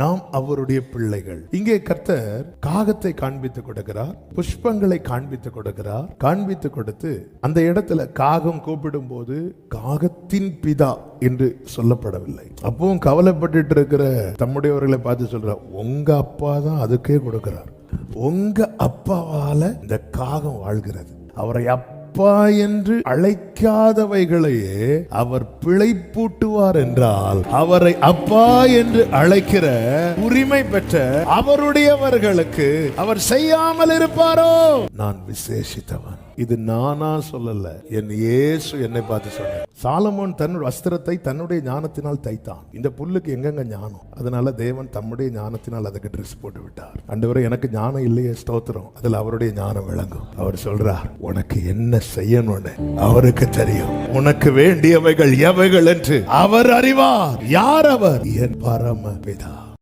நாம் அவருடைய பிள்ளைகள். இங்கே கர்த்தர் காகத்தை காண்பித்து கொடுக்கிறார், புஷ்பங்களை காண்பித்து கொடுக்கிறார். காண்பித்து கொடுத்து அந்த இடத்துல காகம் கூப்பிடும் போது காகத்தின் பிதா என்று சொல்லப்படவில்லை. அப்பவும் கவலைப்பட்டு இருக்கிற தம்முடையவர்களை பார்த்து சொல்றார், உங்க அப்பா தான் அதுக்கே கொடுக்கிறார். உங்க அப்பாவால இந்த காகம் வாழ்கிறது. அவரை அப்பா என்று அழைக்காதவைகளையே அவர் பிழைப்பூட்டுவார் என்றால், அவரை அப்பா என்று அழைக்கிற உரிமை பெற்ற அவருடையவர்களுக்கு அவர் செய்யாமல் இருப்பாரோ? நான் விசேஷித்தவன். இது நானா சொல்லல, என் இயேசு என்னை பார்த்து சொன்னார். சாலமோன் தன்னுடைய வஸ்திரத்தை தன்னுடைய ஞானத்தினால் தைத்தான். இந்த புல்லுக்கு எங்கெங்க ஞானம்? அதனால தேவன் தம்முடைய ஞானத்தினால் அதுக்கு ட்ரெஸ் போட்டு விட்டார். ஆண்டவரே, எனக்கு ஞானம் இல்லையே, ஸ்தோத்திரம். அதுல அவருடைய ஞானம் விளங்கும். அவர் சொல்றார், உனக்கு என்ன செய்யணும்னு அவருக்கு தெரியும். உனக்கு வேண்டியவைகள் எவைகள் என்று அவர் அறிவார். யார் அவர்? என் பரம பிதா.